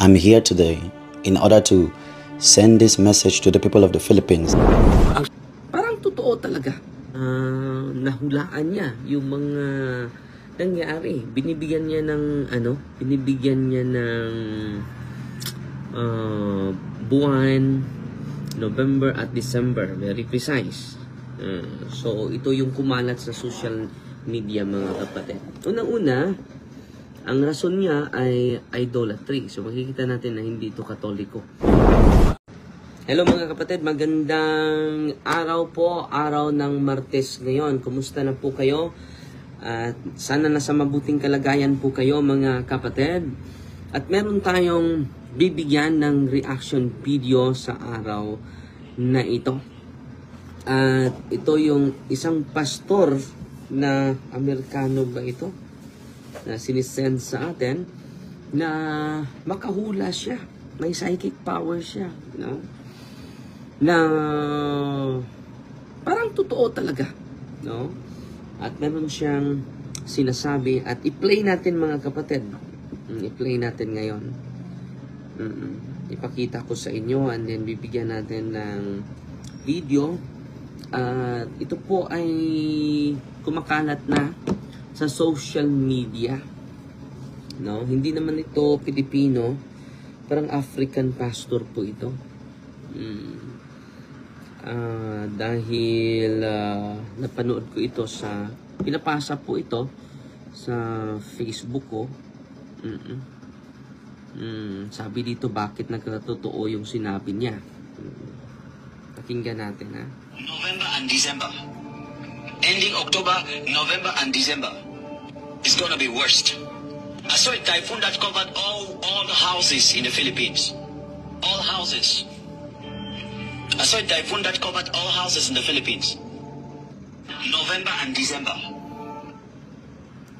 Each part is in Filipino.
I'm here today in order to send this message to the people of the Philippines. Parang totoo talaga. Nahulaan niya yung mga nangyari. Binibigyan niya ng buwan, November at December. Very precise. So ito yung kumalat sa social media, mga kapatid. Unang-una, ang rason niya ay idolatry. So makikita natin na hindi ito Katoliko. Hello mga kapatid, magandang araw po, araw ng Martes ngayon. Kumusta na po kayo? At sana nasa mabuting kalagayan po kayo mga kapatid. At meron tayong bibigyan ng reaction video sa araw na ito. At ito yung isang pastor na Amerikano ba ito? Na sinisend sa atin na makahula siya. May psychic power siya. No? Na parang totoo talaga. No? At meron siyang sinasabi at i-play natin mga kapatid. I-play natin ngayon. Ipakita ko sa inyo and then bibigyan natin ng video. At ito po ay kumakalat na sa social media. No? Hindi naman ito Pilipino. Parang African pastor po ito. Dahil napanood ko ito sa pinapasa po ito sa Facebook ko. Sabi dito bakit nagkatotoo yung sinabi niya. Pakinggan natin ha. November and December. Ending October, November and December. It's gonna be worst. I saw a typhoon that covered all the houses in the Philippines. All houses. I saw a typhoon that covered all houses in the Philippines. November and December.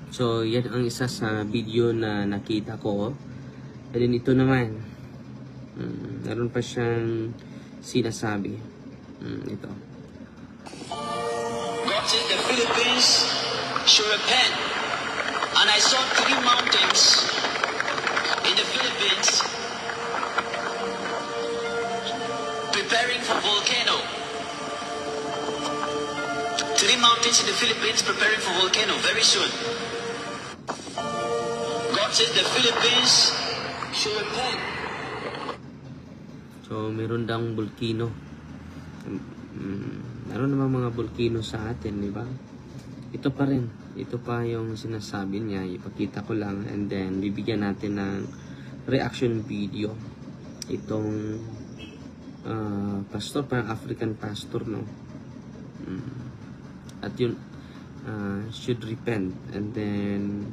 So, yan ang isa sa video na nakita ko. And then ito naman. Meron pa siyang sinasabi. Ito. God says the Philippines should repent. And I saw 3 mountains in the Philippines preparing for volcano. 3 mountains in the Philippines preparing for volcano very soon. God says the Philippines should repent. So, meron dang volcano. Meron naman mga volcano sa atin, di ba? Ito pa rin. Ito pa yung sinasabi niya. Ipakita ko lang and then bibigyan natin ng reaction video. Itong pastor, parang African pastor, no? At yun, should repent. And then,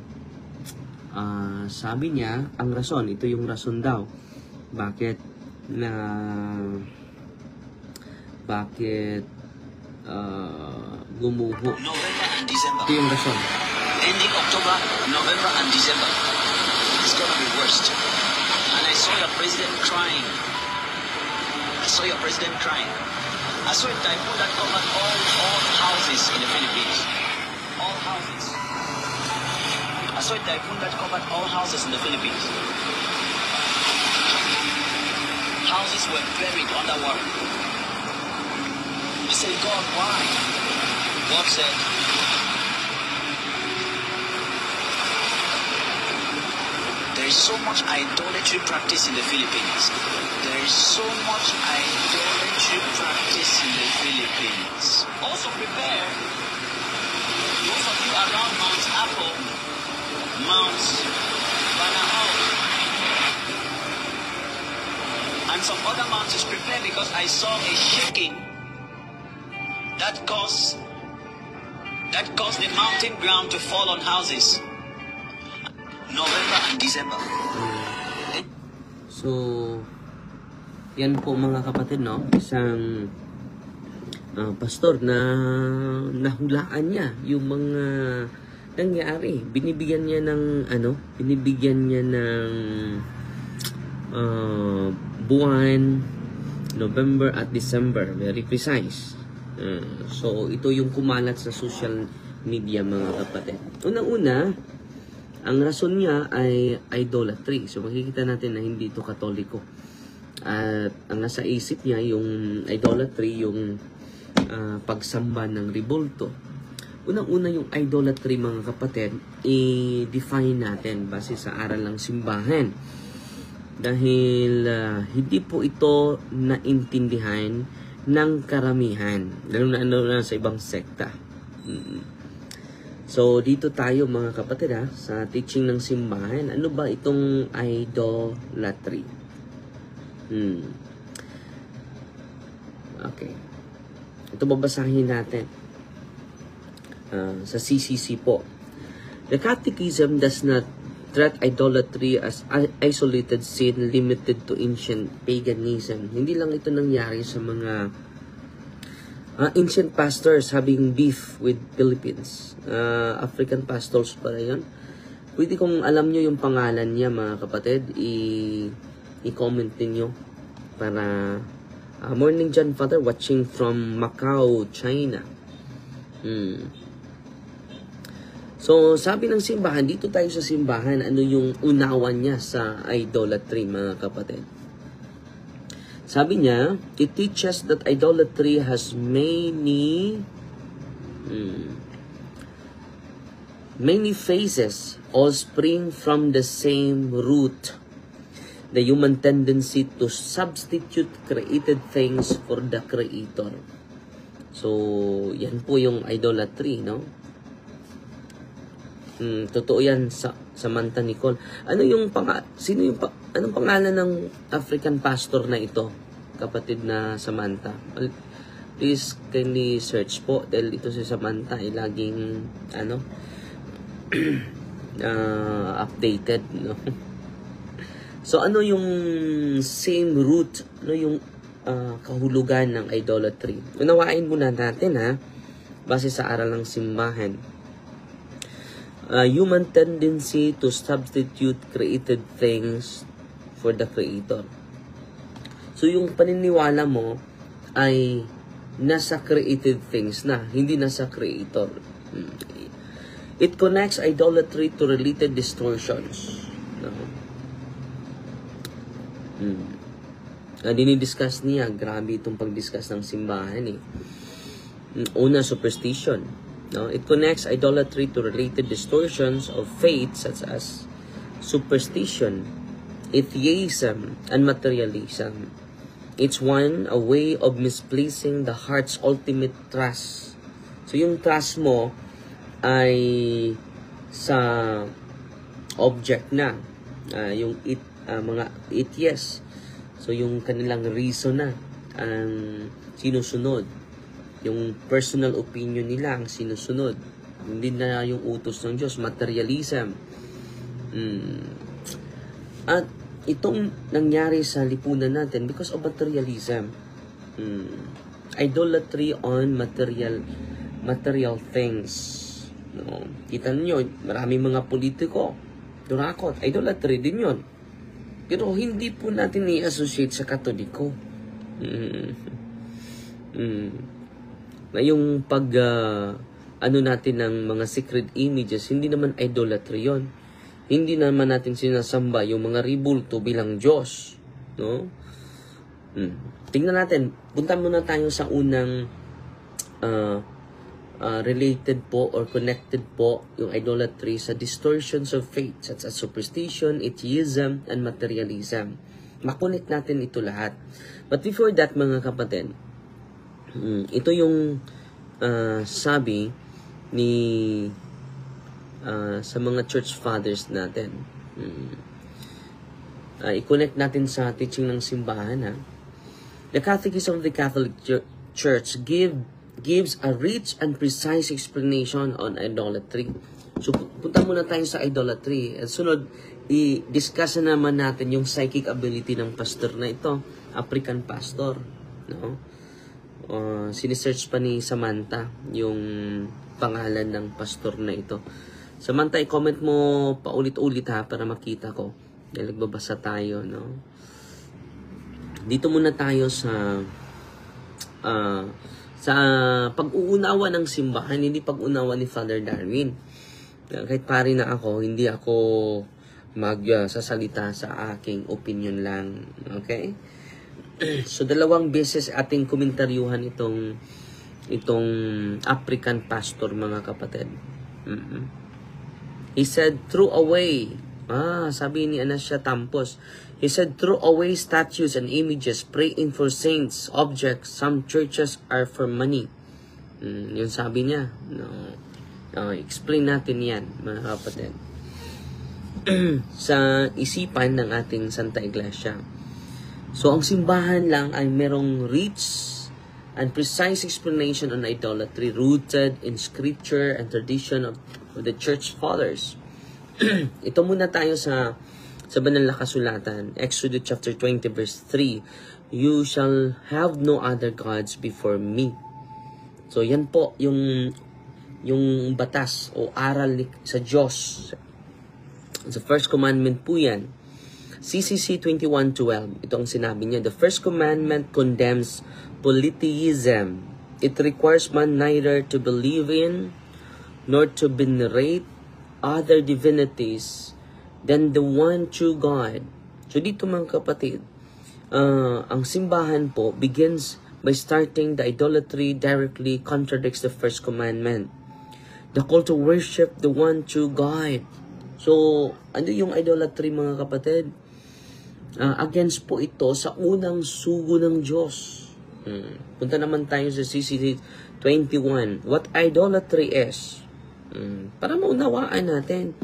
sabi niya, ang rason, ito yung rason daw. Bakit gumuho. November and December. Ito yung rason. Ending October, November and December. It's gonna be worst. And I saw your president crying. I saw your president crying. I saw a typhoon that covered all houses in the Philippines. All houses. I saw a typhoon that covered all houses in the Philippines. Houses were buried underwater. You say, God, why? God said, there is so much idolatry practice in the Philippines. There is so much idolatry practice in the Philippines. Also prepare, those of you around Mount Apple, Mount Banao, and some other mountains, prepare because I saw a shaking that caused the mountain ground to fall on houses. November and December. So, yan po mga kapatid, no? Isang pastor na nahulaan niya yung mga nangyari. Binibigyan niya ng buwan, November at December. Very precise. So, ito yung kumalat sa social media mga kapatid. Unang-una, Ang rason niya ay idolatry. So makikita natin na hindi ito Katoliko. At ang nasa isip niya yung idolatry, yung pagsamba ng rebulto. Unang-una yung idolatry, mga kapatid, i-define natin base sa aral ng simbahan. Dahil hindi po ito naintindihan ng karamihan, lalo na sa ibang sekta. So, dito tayo mga kapatid sa teaching ng simbahan. Ano ba itong idolatry? Okay. Ito babasahin natin. Sa CCC po. The Catechism does not treat idolatry as isolated sin limited to ancient paganism. Hindi lang ito nangyari sa mga ancient pastors having beef with Philippines. African pastors para yun. Pwede kung alam nyo yung pangalan niya, mga kapatid, i-comment niyo para Morning John Father watching from Macau, China. So, sabi ng simbahan, dito tayo sa simbahan, ano yung unawan niya sa idolatry, mga kapatid. Sabi niya, it teaches that idolatry has many phases, all spring from the same root. The human tendency to substitute created things for the Creator. So, yan po yung idolatry, no? Totoo yan sa Samantha Nicole. Anong pangalan ng African pastor na ito, kapatid na Samantha? Please kindly search po dahil ito si Samantha ay laging updated, no? So ano yung same root, ano yung kahulugan ng idolatry? Unawain muna natin base sa aral ng simbahan. Human tendency to substitute created things for the Creator. So yung paniniwala mo ay nasa created things na, hindi nasa Creator. It connects idolatry to related distortions. Dinidiscuss niya, grabe itong pag-discuss ng simbahan Una, superstition. It connects idolatry to related distortions of faith such as superstition, atheism, and materialism. It's a way of misplacing the heart's ultimate trust. So yung trust mo ay sa object na, yung mga atheists. So yung kanilang reason na ang sinusunod. Yung personal opinion nila ang sinusunod. Hindi na yung utos ng Diyos. Materialism. At itong nangyari sa lipunan natin because of materialism. Idolatry on material things. No? Kita niyo, maraming mga politiko, durakot, idolatry din yun. Pero hindi po natin i-associate sa Katoliko. Na yung natin ng mga secret images, hindi naman idolatry yon. Hindi naman natin sinasamba yung mga rebulto bilang Diyos. No? Tingnan natin, punta muna tayo sa unang related po or connected po yung idolatry sa distortions of faith such as superstition, atheism, and materialism. Makunik natin ito lahat. But before that, mga kapatid, ito yung sabi ni sa mga church fathers natin. I-connect natin sa teaching ng simbahan. The Catechism of the Catholic Church gives a rich and precise explanation on idolatry. So, punta muna tayo sa idolatry. At sunod, i-discuss na naman natin yung psychic ability ng pastor na ito, African pastor. No? Sinisearch pa ni Samantha yung pangalan ng pastor na ito. Samantha, i-comment mo paulit-ulit para makita ko. Dahil nagbabasa tayo, no? Dito muna tayo sa pag-uunawa ng simbahan, hindi pag-unawa ni Father Darwin. Kahit pari na ako, hindi ako magsasalita sa aking opinion lang. Okay? So, 2 beses ating komentaryuhan itong African pastor, mga kapatid. He said, throw away. Sabi ni Anasya Tampos. He said, throw away statues and images, praying for saints, objects. Some churches are for money. Yun sabi niya. Explain natin yan, mga kapatid. Sa isipan ng ating Santa Iglesia. So, ang simbahan lang ay merong rich and precise explanation on idolatry rooted in scripture and tradition of the church fathers. Ito muna tayo sa banal na kasulatan. Exodus chapter 20 verse 3. You shall have no other gods before me. So, yan po yung batas o aral sa Diyos. Sa first commandment po yan. CCC 21:12. Ito ang sinabi niya. The first commandment condemns polytheism. It requires man neither to believe in nor to venerate other divinities than the one true God. So dito, mga kapatid, ang simbahan po begins by starting the idolatry directly contradicts the first commandment. The call to worship the one true God. So, ano yung idolatry, mga kapatid? Against po ito sa unang sugo ng Diyos. Punta naman tayo sa CCC 21. What idolatry is? Para maunawaan natin.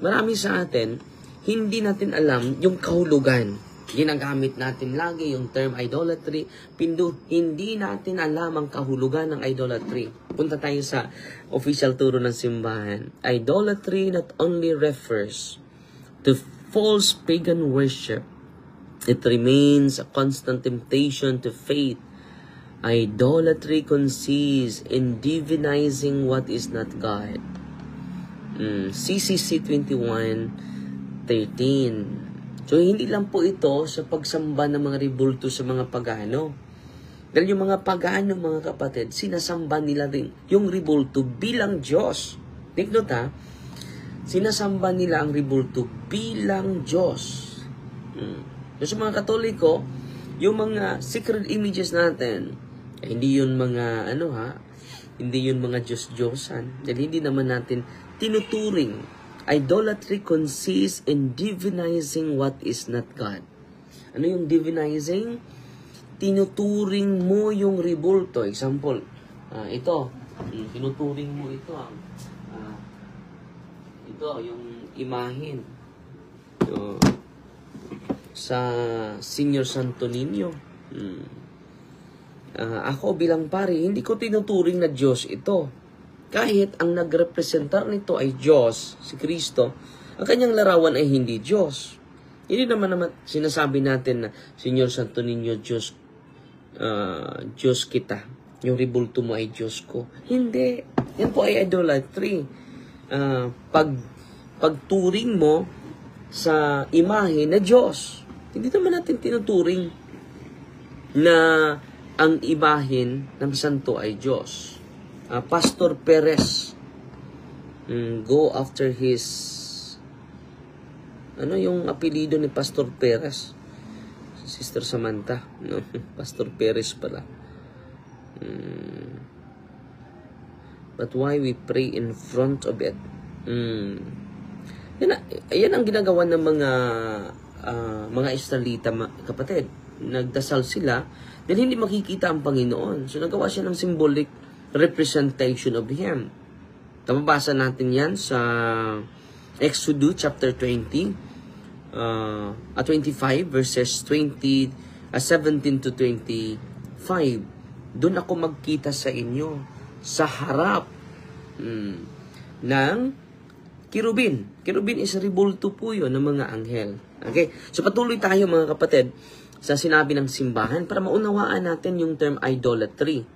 Marami sa atin, hindi natin alam yung kahulugan. Ginagamit natin lagi yung term idolatry. Hindi natin alam ang kahulugan ng idolatry. Punta tayo sa official turo ng simbahan. Idolatry not only refers to false pagan worship. It remains a constant temptation to faith. Idolatry consists in divinizing what is not God. CCC 21:13. So, hindi lang po ito sa pagsamba ng mga rebulto sa mga pagano. Dahil yung mga pagano, mga kapatid, sinasamba nila rin yung rebulto bilang Diyos. Take note, ha? Sinasamba nila ang rebulto bilang Diyos. So, sa mga Katoliko, yung mga sacred images natin, hindi yun mga, hindi yun mga Diyos-Diyosan. Dahil hindi naman natin tinuturing. Idolatry consists in divinizing what is not God. Ano yung divinizing? Tinuturing mo yung rebulto. Example, ito. Tinuturing mo ito. Ito, yung imahin. Sa Senior Santo Niño. Ako bilang pari, hindi ko tinuturing na Diyos ito. Kahit ang nagrepresentar nito ay Diyos, si Kristo, ang kanyang larawan ay hindi Diyos. Hindi naman sinasabi natin na, Senior Santo Niño, Diyos kita. Yung rebulto mo ay Diyos ko. Hindi. Yan po ay idolatry. Pagturing mo sa imahe na Diyos. Hindi naman natin tinuturing na ang imahin ng santo ay Diyos. Pastor Perez, go after his, ano yung apelido ni Pastor Perez? Sister Samantha, no? Pastor Perez pala. But why we pray in front of it? Yan ang ginagawa ng mga Israelita, kapatid. Nagdasal sila dahil hindi makikita ang Panginoon. So nagawa siya ng symbolic representation of Him. Mababasa natin yan sa Exodus chapter 25 verses 17 to 25. Doon ako magkita sa inyo sa harap ng kirubin. Kirubin is rebulto po yun ng mga anghel. Okay? So patuloy tayo, mga kapatid, sa sinabi ng simbahan para maunawaan natin yung term idolatry.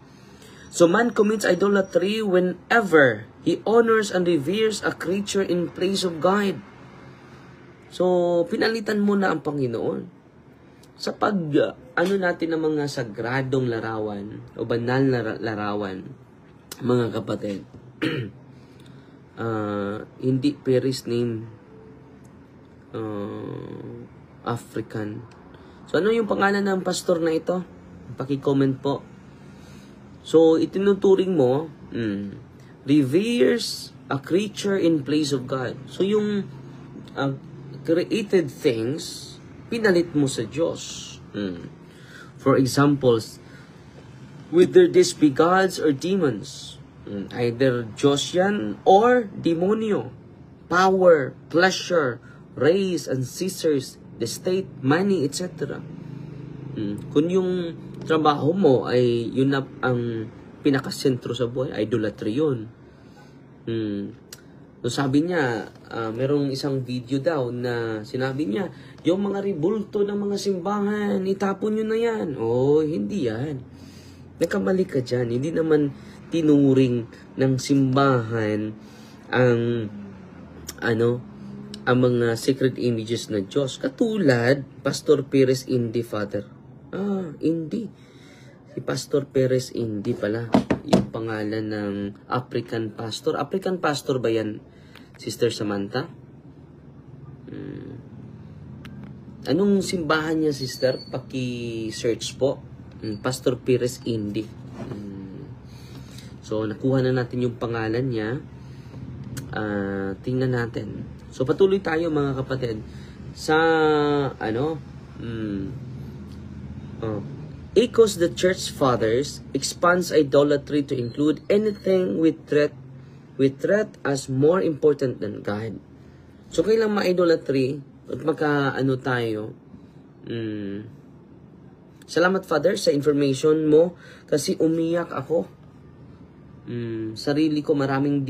So man commits idolatry whenever he honors and reveres a creature in place of God. So pinalitan mo na ang Panginoon. Sa natin ng mga sagradong larawan o banal na larawan, mga kapatid, hindi Paris name. African. So, ano yung pangalan ng pastor na ito? Paki-comment po. So, itinuturing mo, reveres a creature in place of God. So, yung created things, pinalit mo sa Diyos. For examples, whether this be gods or demons, either Diyos yan or demonyo, power, pleasure, race, ancestors, the state, money, etc. Kung yung trabaho mo ay yun na ang pinakasentro sa buhay, idolatry yun. So sabi niya, merong isang video daw na sinabi niya, yung mga ribulto ng mga simbahan, itapon nyo na yan. Hindi yan. Nakamali ka dyan. Hindi naman tinuring ng simbahan ang mga sacred images na Diyos. Katulad, Pastor Perez Indi, Father. Indi. Si Pastor Perez Indi pala. Yung pangalan ng African pastor. African pastor ba yan, Sister Samantha? Anong simbahan niya, sister? Paki-search po. Pastor Perez Indi. So, nakuha na natin yung pangalan niya. Tingnan natin. So, patuloy tayo mga kapatid sa echoes the church fathers, expands idolatry to include anything with threat as more important than God. So, kailang ma-idolatry at tayo. Salamat, Father, sa information mo kasi umiyak ako. Sarili ko maraming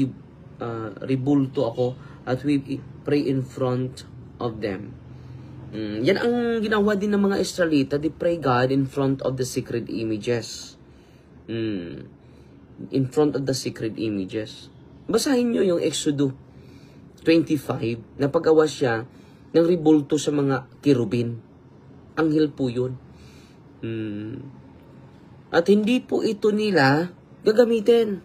ribulto ako at we pray in front of them. Yan ang ginawa din ng mga Israelita. They pray God in front of the sacred images. In front of the sacred images. Basahin nyo yung Exodus 25 na pag-awa siya ng ribulto sa mga kirubin. Anghel po yun. At hindi po ito nila gagamitin.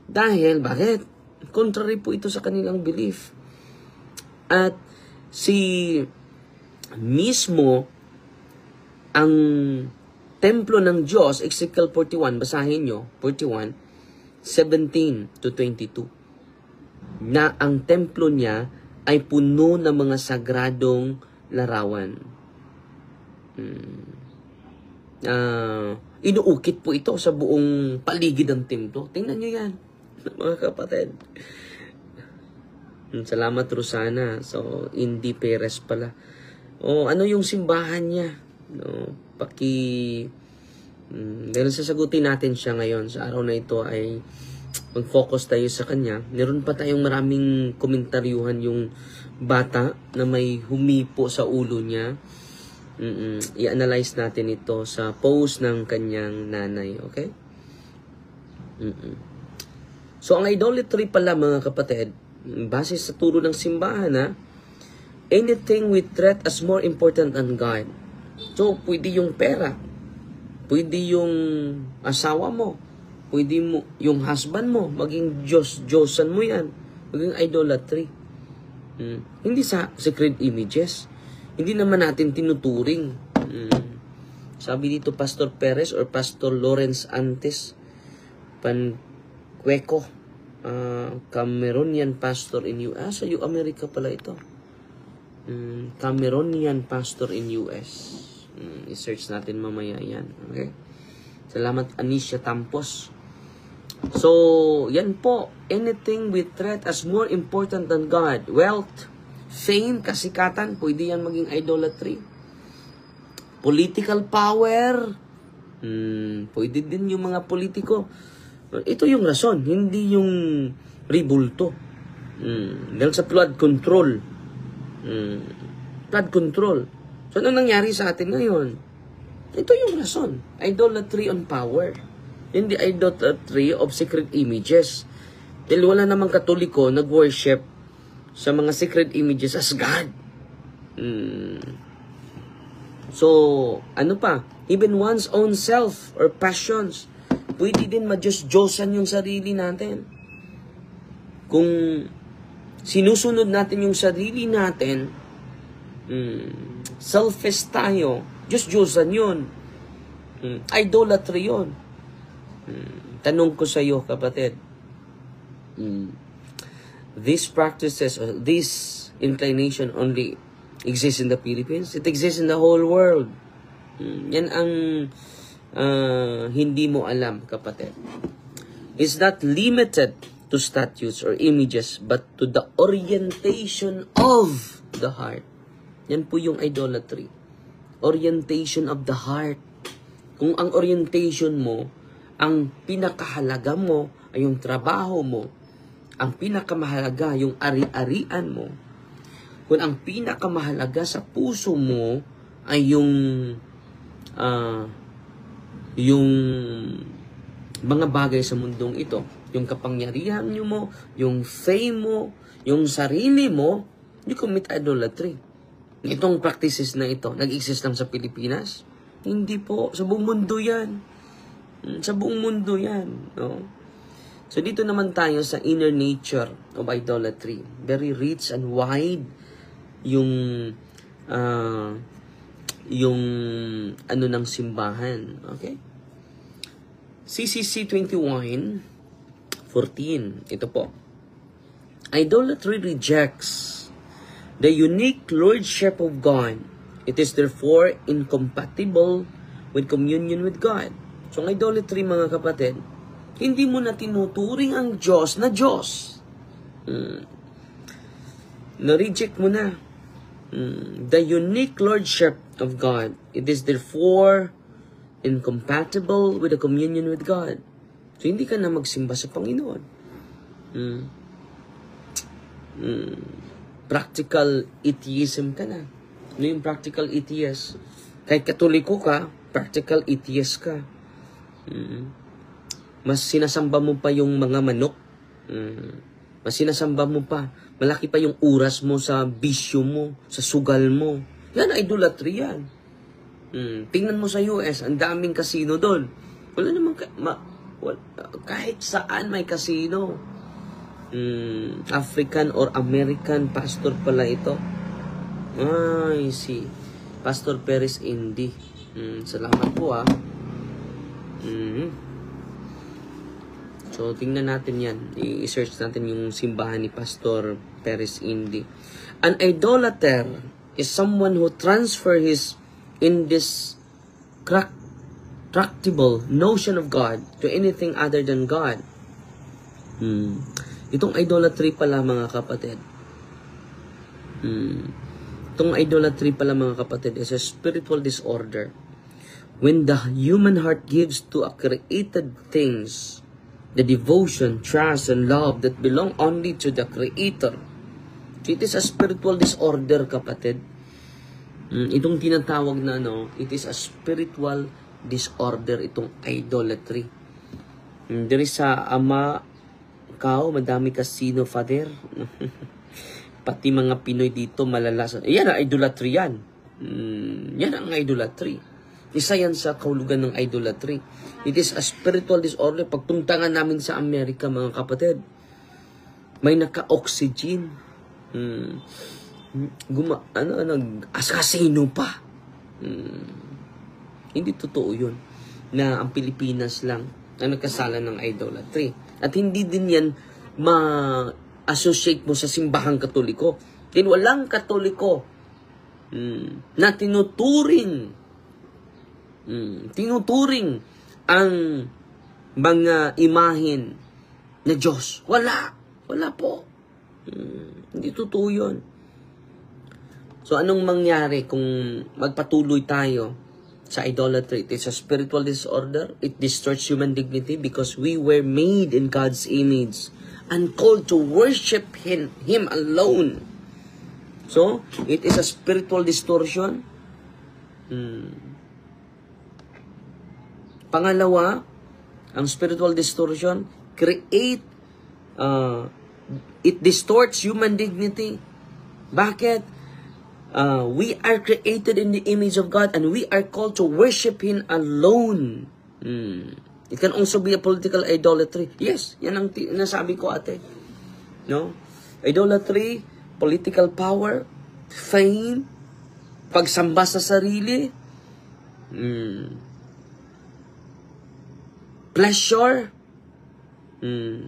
Dahil, bakit? Contrary po ito sa kanilang belief. At mismo ang templo ng Diyos, Ezekiel 41, basahin nyo, 41, 17 to 22, na ang templo niya ay puno ng mga sagradong larawan. Inuukit po ito sa buong paligid ng templo. Tingnan nyo yan, mga kapatid. Salamat, Rosana. So, Indi Perez pala. Ano yung simbahan niya? Dahil sasagutin natin siya ngayon sa araw na ito ay mag-focus tayo sa kanya. Meron pa tayong maraming komentaryuhan yung bata na may humipo sa ulo niya. I-analyze natin ito sa post ng kanyang nanay. Okay? So, ang idolatry pala, mga kapatid, base sa turo ng simbahan, anything with threat as more important than God. So, pwede yung pera. Pwede yung asawa mo. Pwede mo, yung husband mo. Maging Diyosan mo yan. Maging idolatry. Hindi sa sacred images. Hindi naman natin tinuturing. Sabi dito, Pastor Perez or Pastor Lawrence Antes Pancueco. Cameroonian pastor in US. Sa America pala ito. Cameroonian pastor in US. I-search natin mamaya yan. Okay? Salamat, Anisha Tampos. So, yan po. Anything with threat as more important than God. Wealth, fame, kasikatan, pwede yan maging idolatry. Political power, pwede din yung mga politiko. Ito yung rason, hindi yung ribulto. Dahil sa flood control. Flood control. So, ano nangyari sa atin ngayon? Ito yung rason. Idolatry on power. Hindi idolatry of sacred images. Dahil wala namang Katoliko nag-worship sa mga sacred images as God. So, ano pa? Even one's own self or passions. Pwede din ma-Diyos-Diyosan yung sarili natin. Kung sinusunod natin yung sarili natin, selfish tayo, Diyos-Diyosan yun. Idolatry yun. Tanong ko sa iyo, kapatid, these practices, this inclination only exists in the Philippines? It exists in the whole world. Yan ang hindi mo alam, kapatid. It's not limited to statues or images, but to the orientation of the heart. Yan po yung idolatry. Orientation of the heart. Kung ang orientation mo, ang pinakahalaga mo ay yung trabaho mo, ang pinakamahalaga yung ari-arian mo, kung ang pinakamahalaga sa puso mo ay yung mga bagay sa mundong ito, yung kapangyarihan mo, yung fame mo, yung sarili mo, you commit idolatry. Itong practices na ito, nag-exist lang sa Pilipinas? Hindi po. Sa buong mundo yan. Sa buong mundo yan. No? So, dito naman tayo sa inner nature of idolatry. Very rich and wide yung ano ng simbahan. Okay? CCC 21:14. Ito po. Idolatry rejects the unique lordship of God. It is therefore incompatible with communion with God. So, ang idolatry, mga kapatid, hindi mo na tinuturing ang Diyos na Diyos. Na-reject mo na. The unique lordship of God. It is therefore incompatible with the communion with God. So, hindi ka na magsimba sa Panginoon. Practical atheism ka na. Ano yung practical atheist? Kahit Katoliko ka, practical atheist ka. Mas sinasamba mo pa yung mga manok. Mas sinasamba mo pa. Malaki pa yung oras mo sa bisyo mo, sa sugal mo. Yan, idolatry yan. Tingnan mo sa US, ang daming casino doon. Wala namang, kahit saan may casino. African or American pastor pala ito. I see. Pastor Perez Indy. Salamat po So, tingnan natin yan. I-search natin yung simbahan ni Pastor Perez Indy. An idolater is someone who transfer his indestructible notion of God to anything other than God. Itong idolatry pala, mga kapatid. Itong idolatry pala, mga kapatid, is a spiritual disorder. When the human heart gives to a created things the devotion, trust, and love that belong only to the Creator. So it is a spiritual disorder, kapatid. Itong tinatawag na it is a spiritual disorder, itong idolatry. There is sa madami casino, father. Pati mga Pinoy dito malalasan. Yan ang idolatry yan. Yan ang idolatry. Isa yan sa kahulugan ng idolatry. It is a spiritual disorder. Pagpunta nga namin sa Amerika, mga kapatid, may naka-oxygen. Nag-asasino pa. Hindi totoo yun. Na ang Pilipinas lang ang nagkasala ng idolatry. At hindi din yan ma-associate mo sa simbahang Katoliko. Din walang Katoliko na tinuturing ang mga imahen na Diyos. Wala po. Hindi totoo yun. So, anong mangyari kung magpatuloy tayo sa idolatry? It is a spiritual disorder. It distorts human dignity because we were made in God's image and called to worship Him alone. So, it is a spiritual distortion. Pangalawa, ang spiritual distortion it distorts human dignity. Bakit? We are created in the image of God and we are called to worship Him alone. It can also be a political idolatry. Yes, yan ang nasabi ko, ate. No? Idolatry, political power, fame, pagsamba sa sarili, pleasure,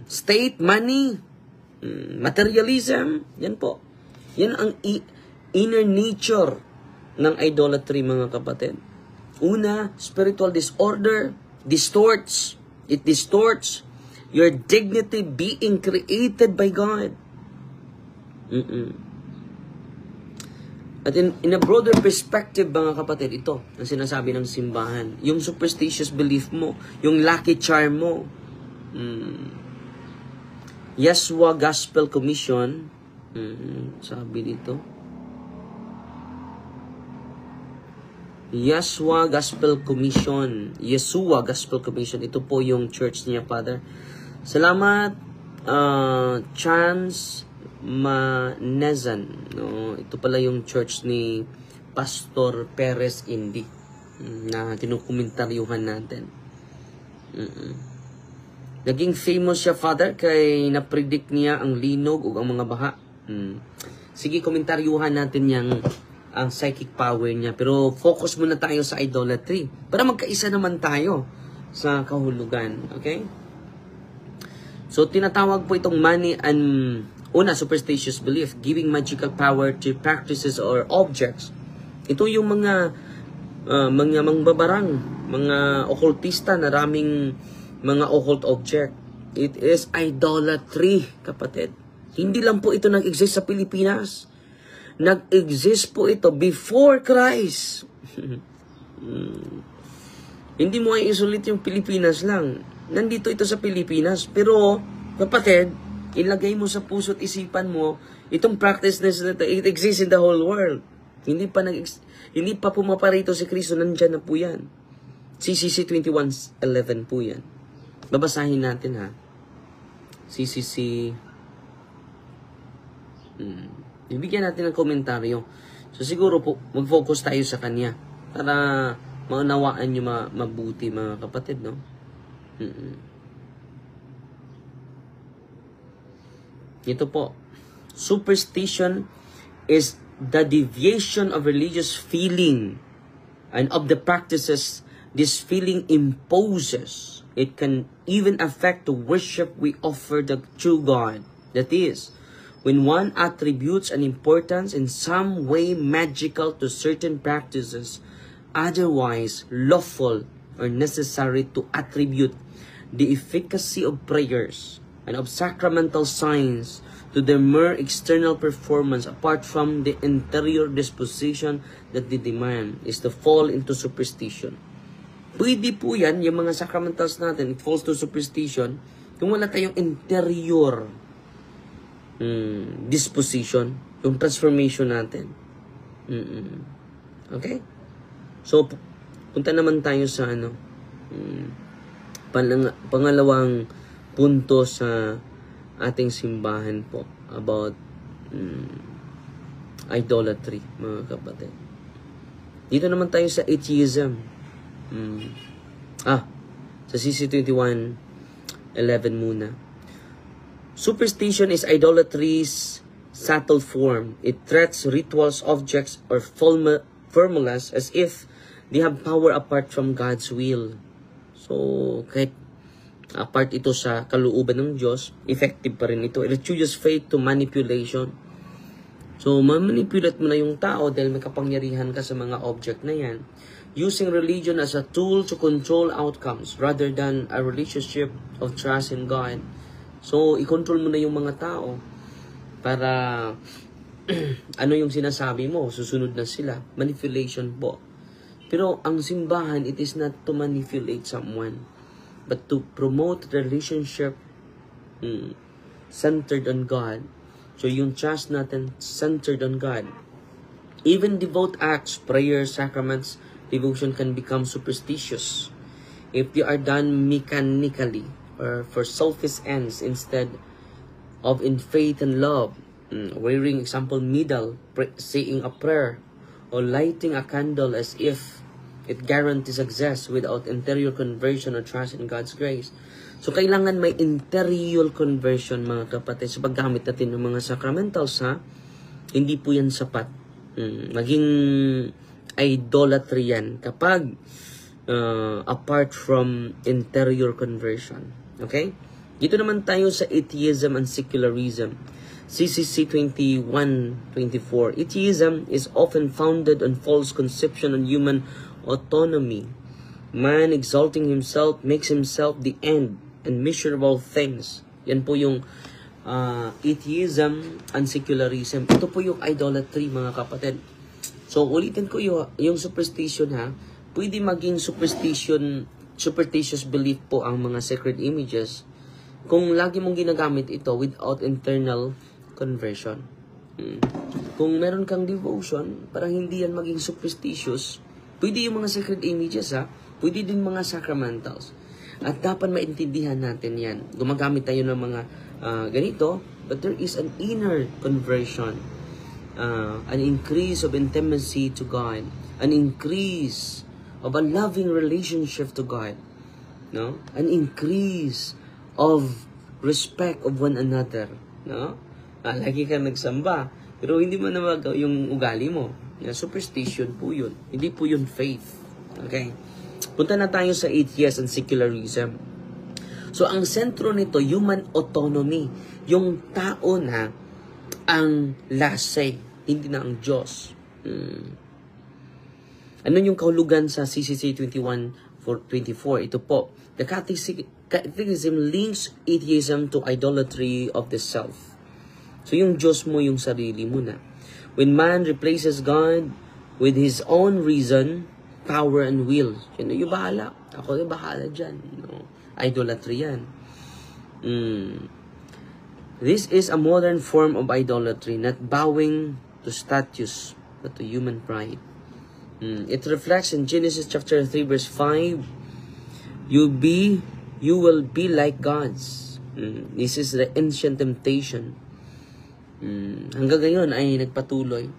state, money, materialism. Yan po. Yan ang inner nature ng idolatry, mga kapatid. Una, spiritual disorder, it distorts your dignity being created by God. At in a broader perspective, mga kapatid, ito ang sinasabi ng simbahan. Yung superstitious belief mo, yung lucky charm mo. Yeshua Gospel Commission, sabi dito, Yeshua Gospel Commission. Ito po yung church niya, Father. Salamat, Chance Manezan. No? Ito pala yung church ni Pastor Perez Indi na tinukomentaryuhan natin. Naging famous siya, Father, kay na-predict niya ang linog o ang mga baha. Sige, komentaryuhan natin yung ang psychic power niya. Pero focus muna tayo sa idolatry para magkaisa naman tayo sa kahulugan. Okay? So, tinatawag po itong money and superstitious belief, giving magical power to practices or objects. Ito yung mga mangbabarang, mga occultista na raming mga occult object. It is idolatry, kapatid. Hindi lang po ito nag-exist sa Pilipinas. Nag-exist po ito before Christ. Hindi mo ay isulit yung Pilipinas lang. Nandito ito sa Pilipinas. Pero, kapatid, ilagay mo sa puso't isipan mo, itong practice na ito, it exists in the whole world. Hindi pa pumaparito si Kristo, nandyan na po yan. CCC 21:11 po yan. Babasahin natin, ha. CCC... Ibigyan natin ng komentaryo. So siguro po, mag-focus tayo sa kanya para maunawaan nyo mabuti, mga kapatid, no? Ito po. Superstition is the deviation of religious feeling and of the practices this feeling imposes. It can even affect the worship we offer the true God. That is, when one attributes an importance in some way magical to certain practices, otherwise lawful or necessary to attribute the efficacy of prayers and of sacramental signs to their mere external performance apart from the interior disposition that they demand, is to fall into superstition. Pwede po yan, yung mga sacramentals natin, it falls to superstition, kung wala tayong interior disposition, yung transformation natin. Okay? So, punta naman tayo sa pangalawang punto sa ating simbahan po about idolatry, mga kapatid. Dito naman tayo sa atheism. Sa CC 21:11 muna. Superstition is idolatry's subtle form. It treats rituals, objects, or formulas as if they have power apart from God's will. So, kahit apart ito sa kalooban ng Diyos, effective pa rin ito. It reduces faith to manipulation. So, mamanipulate mo na yung tao dahil may kapangyarihan ka sa mga object na yan. Using religion as a tool to control outcomes rather than a relationship of trust in God. So, i-control mo na yung mga tao para ano yung sinasabi mo, susunod na sila. Manipulation po. Pero ang simbahan, it is not to manipulate someone, but to promote relationship centered on God. So, yung trust natin centered on God. Even devout acts, prayers, sacraments, devotion can become superstitious if they are done mechanically or for selfish ends instead of in faith and love. Wearing, example, medal, saying a prayer, or lighting a candle as if it guarantees success without interior conversion or trust in God's grace. So, kailangan may interior conversion, mga kapatid, sa paggamit natin ng mga sacramentals, ha? Hindi po yan sapat. Maging idolatry yan kapag apart from interior conversion. Okay? Dito naman tayo sa atheism and secularism. CCC 21:24. Atheism is often founded on false conception on human autonomy. Man exalting himself makes himself the end and miserable things. Yan po yung atheism and secularism. Ito po yung idolatry, mga kapatid. So, ulitin ko yung superstition, ha. Pwede maging superstitious belief po ang mga sacred images kung lagi mong ginagamit ito without internal conversion. Kung meron kang devotion, parang hindi yan maging superstitious. Pwede yung mga sacred images, ha. Pwede din mga sacramentals. At dapat maintindihan natin yan. Gumagamit tayo ng mga ganito, but there is an inner conversion. An increase of intimacy to God. An increase of a loving relationship to God. No? An increase of respect of one another. No? Lagi kang nagsamba, pero hindi mo na yung ugali mo. Superstition po yun. Hindi po yun faith. Okay? Punta na tayo sa atheism and secularism. So, ang sentro nito, human autonomy. Yung tao na ang last say, hindi na ang Diyos. Ano yung kahulugan sa CCC 21:24? Ito po, the Catechism links atheism to idolatry of the self. So, yung Diyos mo, yung sarili mo na. When man replaces God with his own reason, power, and will. Sino yung bahala? Ako yung bahala dyan. No? Idolatry yan. This is a modern form of idolatry, not bowing to status, but to human pride. It reflects in Genesis chapter 3, verse 5, you will be like gods. This is the ancient temptation. Hanggang ngayon ay nagpatuloy.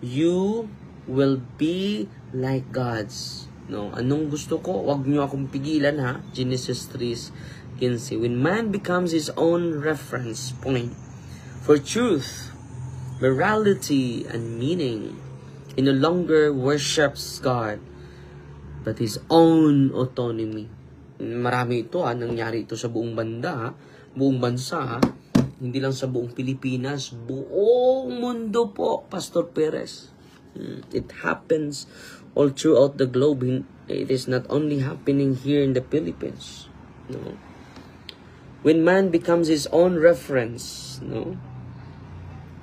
You will be like gods. No, anong gusto ko? Wag niyo akong pigilan, ha. Genesis 3:15. When man becomes his own reference point for truth, morality, and meaning, he no longer worships God, but his own autonomy. Marami ito, nangyari ito sa buong banda, ha? Buong bansa, ha? Hindi lang sa buong Pilipinas, buong mundo po, Pastor Perez. It happens all throughout the globe. It is not only happening here in the Philippines. No. When man becomes his own reference, no,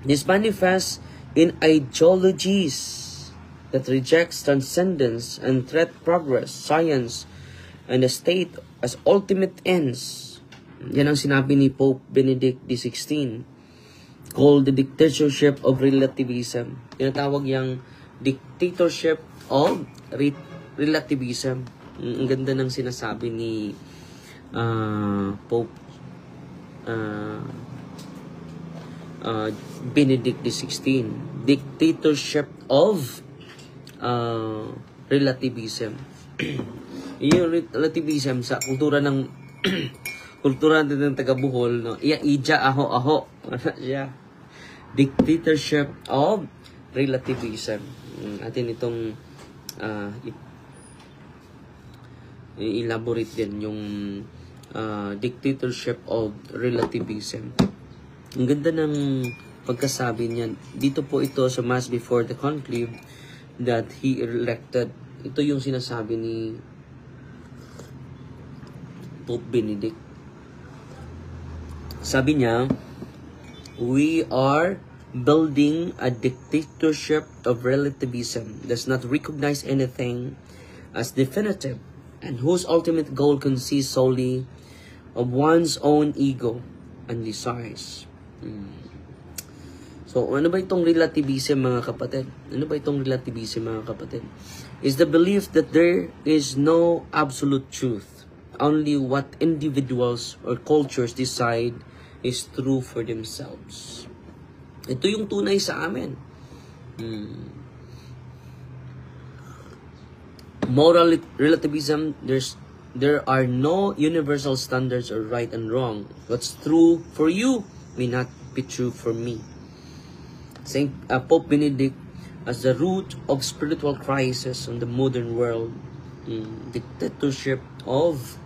this manifests in ideologies that rejects transcendence and threat progress, science, and the state as ultimate ends. Yan ang sinabi ni Pope Benedict XVI, called the dictatorship of relativism. Tinatawag yung dictatorship of relativism. Ang ganda ng sinasabi ni Pope Benedict XVI. Dictatorship of relativism. Yung relativism sa kultura ng kultura din ng taga-Bohol, no? Ija, aho. Siya. Dictatorship of relativism. Atin itong elaborate din yung dictatorship of relativism. Ang ganda ng pagkasabi niyan. Dito po ito sa Mass before the conclave that he elected. Ito yung sinasabi ni Pope Benedict. Sabi niya, we are building a dictatorship of relativism that does not recognize anything as definitive and whose ultimate goal consists solely of one's own ego and desires. So, ano ba itong relativism, mga kapatid? Ano ba itong relativism, mga kapatid? Is the belief that there is no absolute truth. Only what individuals or cultures decide is true for themselves. Ito yung tunay sa amin. Moral relativism, there's there are no universal standards or right and wrong. What's true for you may not be true for me. Pope Benedict, as the root of spiritual crisis in the modern world, dictatorship of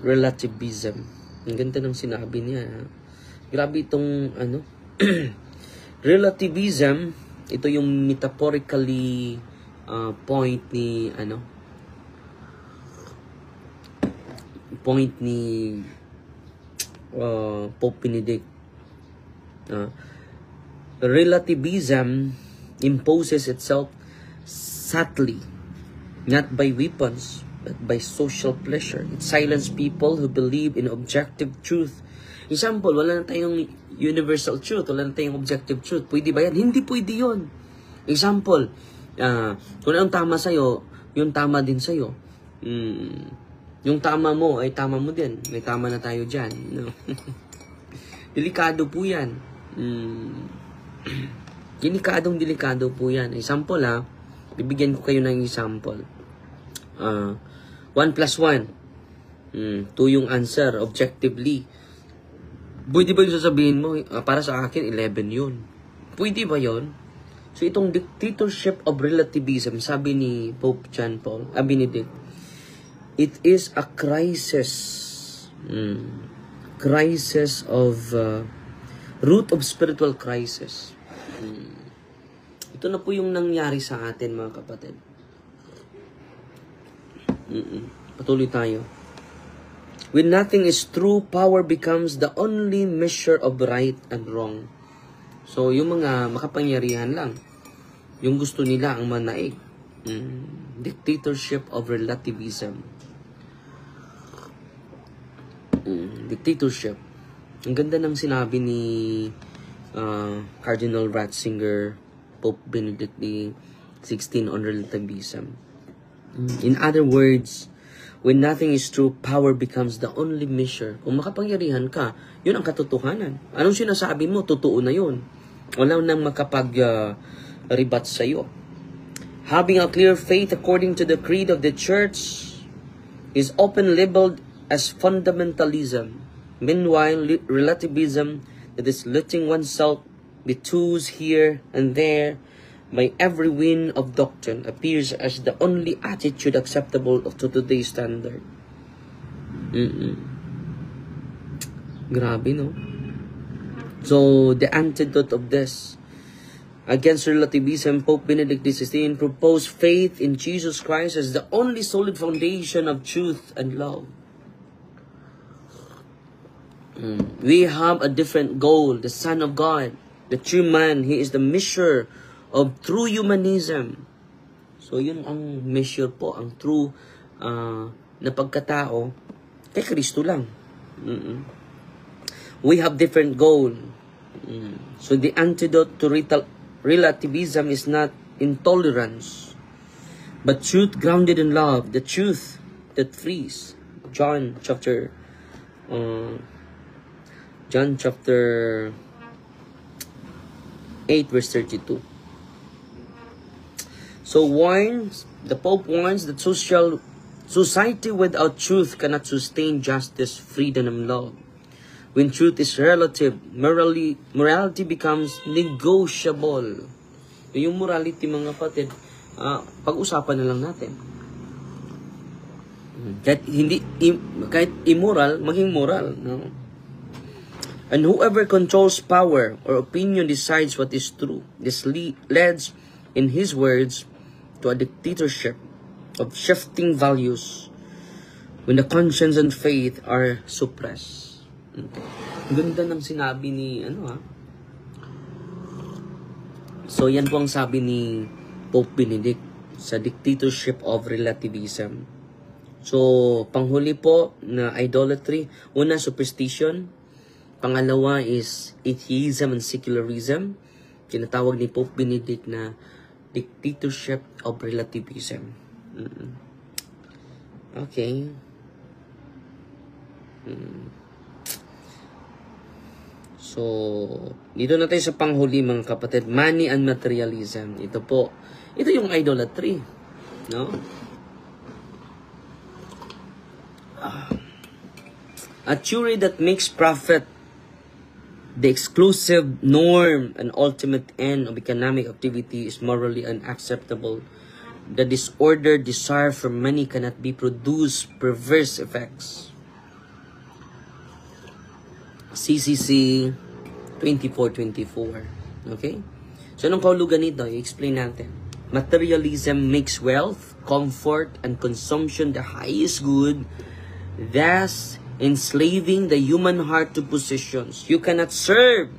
relativism. Ang ganda ng sinabi niya. Grabe itong relativism. Ito yung metaphorically point ni Pope Benedict. Relativism imposes itself subtly, not by weapons, but by social pleasure. It silences people who believe in objective truth. Example, wala na tayong universal truth, wala na tayong objective truth. Pwede ba yan? Hindi pwede yun. Example, kung anong tama sa'yo, yung tama din sa'yo. Yung tama mo, ay tama mo din. May tama na tayo dyan. No? Delikado po yan. Delikado po yan. Example bibigyan ko kayo ng example. 1 plus 1. 2 yung answer, objectively. Pwede ba yung sasabihin mo, para sa akin, 11 yun. Pwede ba yun? So, itong dictatorship of relativism, sabi ni Pope John Paul, Benedict, it is a crisis. Crisis of, root of spiritual crisis. Ito na po yung nangyari sa atin, mga kapatid. Patuloy tayo. When nothing is true, power becomes the only measure of right and wrong. So, yung mga makapangyarihan lang, yung gusto nila ang manaig. Dictatorship of relativism. Dictatorship. Ang ganda ng sinabi ni Cardinal Ratzinger, Pope Benedict XVI on relativism. In other words, when nothing is true, power becomes the only measure. Kung makapangyarihan ka, yun ang katotohanan. Anong sinasabi mo, totoo na yun. Wala nang makapag-rebat sa'yo. Having a clear faith according to the creed of the Church is often labeled as fundamentalism. Meanwhile, relativism, that is letting oneself be tossed here and there by every wind of doctrine, appears as the only attitude acceptable to today's standard. Grabe, no? So, the antidote of this, against relativism, Pope Benedict XVI proposed faith in Jesus Christ as the only solid foundation of truth and love. We have a different goal, the Son of God, the true man. He is the measure of true humanism. So, yun ang measure po, ang true na pagkatao kay Kristo lang. We have different goal. So, the antidote to relativism is not intolerance, but truth grounded in love, the truth that frees. John chapter 8 verse 32. So the Pope warns that society without truth cannot sustain justice, freedom, and love. When truth is relative, morality becomes negotiable. Yung morality, mga kapatid, pag-usapan na lang natin. Kahit immoral, maging moral, no? And whoever controls power or opinion decides what is true. This leads, in his words, to a dictatorship of shifting values when the conscience and faith are suppressed. Ganda ng sinabi ni So yan po ang sabi ni Pope Benedict sa dictatorship of relativism. So panghuli po na idolatry, una superstition, pangalawa is atheism and secularism. Kinatawag ni Pope Benedict na dictatorship of relativism. Okay. So, dito na tayo sa panghuli, mga kapatid. Money and materialism. Ito po, Ito yung idolatry. No? A theory that makes profit the exclusive norm and ultimate end of economic activity is morally unacceptable. The disordered desire for money cannot be produce perverse effects. CCC 24:24. Okay? So, anong kahulugan nito? I-explain natin. Materialism makes wealth, comfort, and consumption the highest good, thus enslaving the human heart to possessions. You cannot serve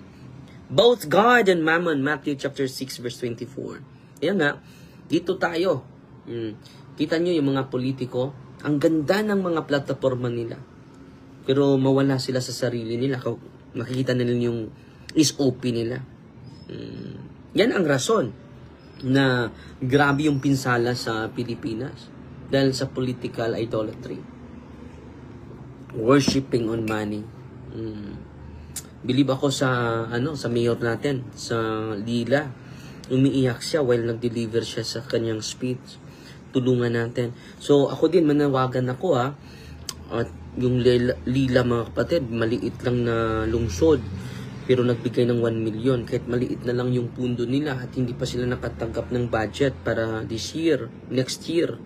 both God and mammon. Matthew chapter 6 verse 24. Ayan nga, dito tayo. Kita nyo yung mga politiko, ang ganda ng mga plataforma nila. Pero mawala sila sa sarili nila. Makikita nila yung SOP nila. Yan ang rason na grabe yung pinsala sa Pilipinas. Dahil sa political idolatry. Worshipping on money. Believe ako sa sa mayor natin, sa Lila. Umiiyak siya while nag-deliver siya sa kanyang speech. Tulungan natin. So ako din manawagan ako at yung Lila mga kapatid, maliit lang na lungsod pero nagbigay ng 1 million kahit maliit na lang yung pundo nila at hindi pa sila nakatanggap ng budget para this year, next year.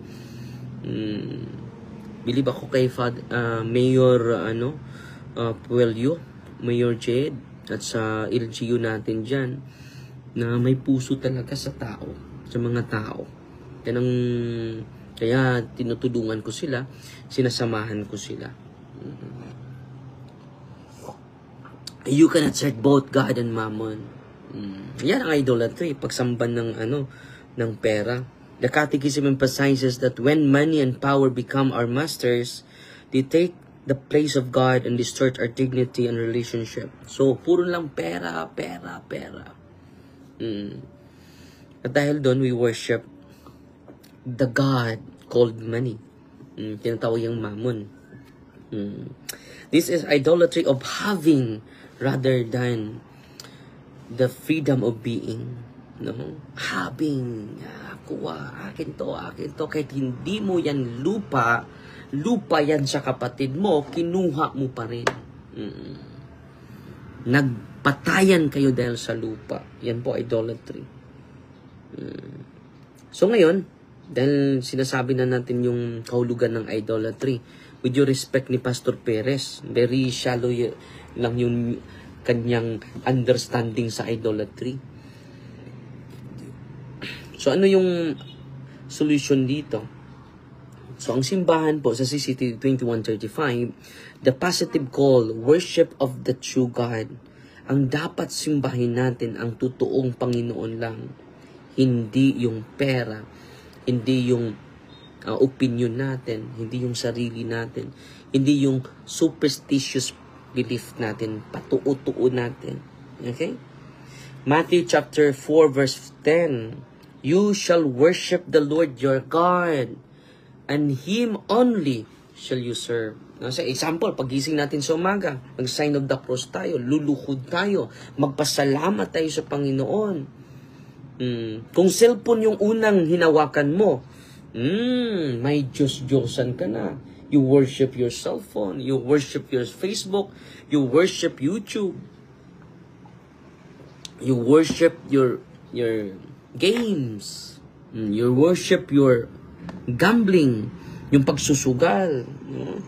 Believe ako kay Mayor Puello, Mayor Jed at sa LGU natin dyan na may puso talaga sa tao, sa mga tao. Kaya tinutulungan ko sila, sinasamahan ko sila. You cannot serve both God and mammon. Yan ang idolatry, pagsamban ng pera. The Catechism emphasizes that when money and power become our masters, they take the place of God and distort our dignity and relationship. So, puro lang pera. At dahil doon, we worship the God called money. Tinatawag yung mammon. This is idolatry of having rather than the freedom of being. No? Having. Kuha, akin to. Kahit hindi mo yan lupa yan sa kapatid mo, kinuha mo pa rin. Nagpatayan kayo dahil sa lupa. Yan po, idolatry. So ngayon, dahil sinasabi na natin yung kahulugan ng idolatry, with due respect ni Pastor Perez, very shallow lang yung kanyang understanding sa idolatry. So ano yung solution dito? So ang simbahan po sa CCT 2135, the positive call, worship of the true God. Ang dapat simbahin natin ang totoong Panginoon lang. Hindi yung pera, hindi yung opinion natin, hindi yung sarili natin, hindi yung superstitious belief natin, patuo-tuo natin. Okay? Matthew chapter 4 verse 10, you shall worship the Lord your God, and Him only shall you serve. Sa example, pagising natin sa umaga, mag-sign of the cross tayo, luluhod tayo, magpasalamat tayo sa Panginoon. Kung cellphone yung unang hinawakan mo, may Diyos-Diyosan ka na. You worship your cellphone, you worship your Facebook, you worship YouTube, you worship your games, you worship your gambling, yung pagsusugal, no?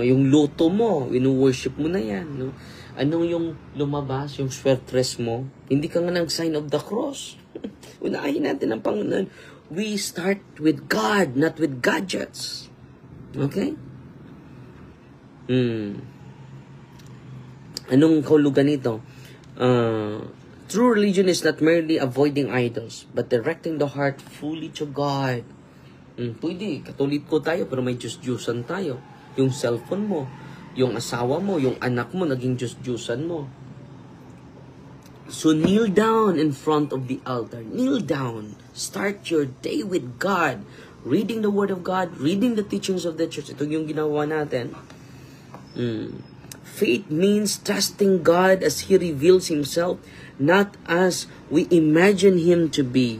Yung loto mo, winu-worship mo na yan, no? Anong yung lumabas, yung swertres mo? Hindi ka nga nag-sign of the cross. Unahin natin ang Panginoon. We start with God, not with gadgets. Okay? Anong kahulugan nito? True religion is not merely avoiding idols, but directing the heart fully to God. Pwede, katoliko tayo, pero may Diyos-Diyosan tayo. Yung cellphone mo, yung asawa mo, yung anak mo, naging Diyos-Diyosan mo. So kneel down in front of the altar. Kneel down. Start your day with God. Reading the Word of God, reading the teachings of the church. Ito yung ginawa natin. Faith means trusting God as He reveals Himself, not as we imagine Him to be.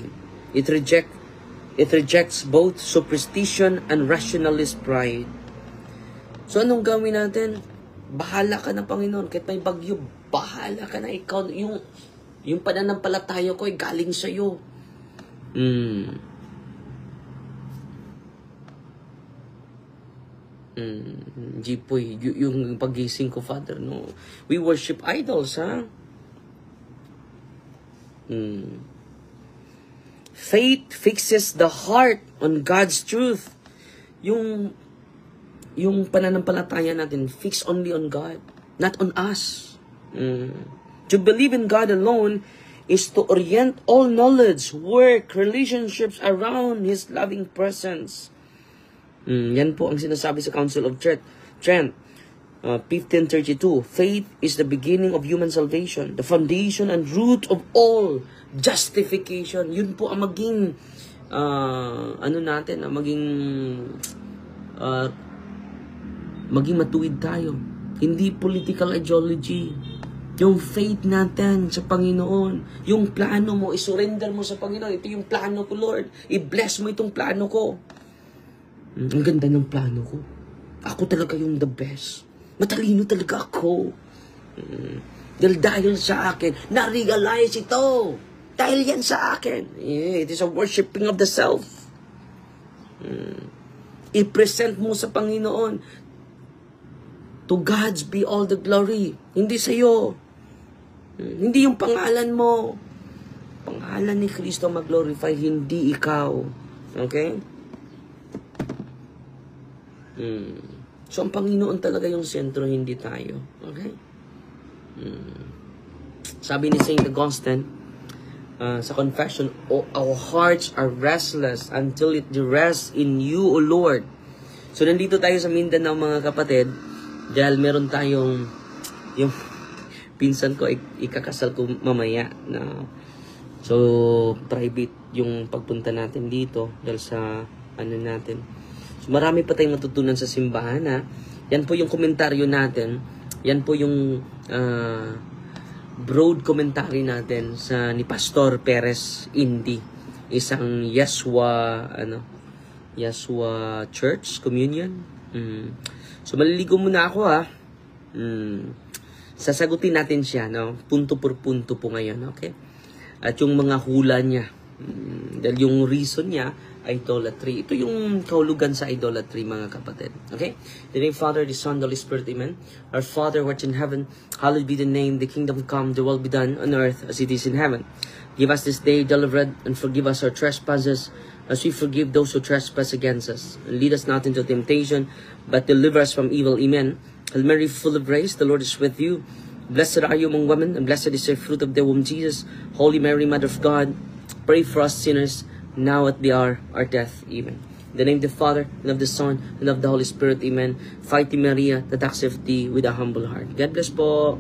It rejects both superstition and rationalist pride. So anong gawin natin? Bahala ka na, Panginoon. Kahit may bagyo, bahala ka na. Ikaw, yung pananampalataya ko ay galing sa'yo. Jipoy, yung pagising ko, Father, no? We worship idols, ha? Faith fixes the heart on God's truth. Yung pananampalataya natin, fix only on God, not on us. To believe in God alone is to orient all knowledge, work, relationships around His loving presence. Yan po ang sinasabi sa Council of Trent, 1532. Faith is the beginning of human salvation, the foundation and root of all justification. Yun po ang maging maging matuwid tayo. Hindi political ideology. Yung faith natin sa Panginoon. Yung plano mo, isurrender mo sa Panginoon. Ito yung plano ko, Lord. I-bless mo itong plano ko. Ang ganda ng plano ko. Ako talaga yung the best. Matalino talaga ako. Dahil sa akin, na-realize ito. Dahil yan sa akin. It is a worshiping of the self. I-present mo sa Panginoon. To God's be all the glory. Hindi sa'yo. Hindi yung pangalan mo. Pangalan ni Kristo mag-glorify, hindi ikaw. Okay? So, ang Panginoon talaga yung sentro, hindi tayo. Okay? Sabi ni St. Augustine, sa confession, our hearts are restless until it rests in you, O Lord. So, nandito tayo sa Mindanao, mga kapatid, dahil meron tayong, yung pinsan ko, ikakasal ko mamaya na, so, private yung pagpunta natin dito, dahil sa, natin. So, marami pa tayong matutunan sa simbahan, ha? Yan po yung komentaryo natin, yan po yung, broad commentary natin sa ni Pastor Perez Indi, isang Yeshua Church Communion. So maliligo muna ako, ha. Sasagutin natin siya, no? Punto por punto po ngayon, okay? At yung mga hula niya, dahil yung reason niya idolatry. Ito yung kahulugan sa idolatry, mga kapatid. Okay? The name Father, the Son, the Holy Spirit, Amen. Our Father, who art in heaven, hallowed be the name, the kingdom come, the will be done on earth as it is in heaven. Give us this day daily bread, and forgive us our trespasses, as we forgive those who trespass against us. And lead us not into temptation, but deliver us from evil. Amen. Hail Mary, full of grace, the Lord is with you. Blessed are you among women, and blessed is the fruit of the womb, Jesus. Holy Mary, Mother of God, pray for us sinners, now at the hour our death. Amen. In the name of the Father, and of the Son, and of the Holy Spirit. Amen. Fighting Maria, that accepts thee with a humble heart. God bless po.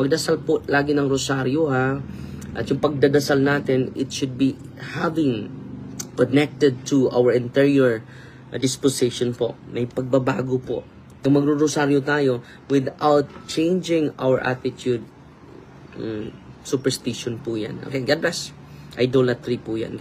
Magdasal po lagi ng rosaryo, ha. At yung pagdadasal natin, it should be having connected to our interior disposition po. May pagbabago po. Kung magro-rosaryo tayo without changing our attitude, superstition po yan. Okay, God bless. Idolatry po yan.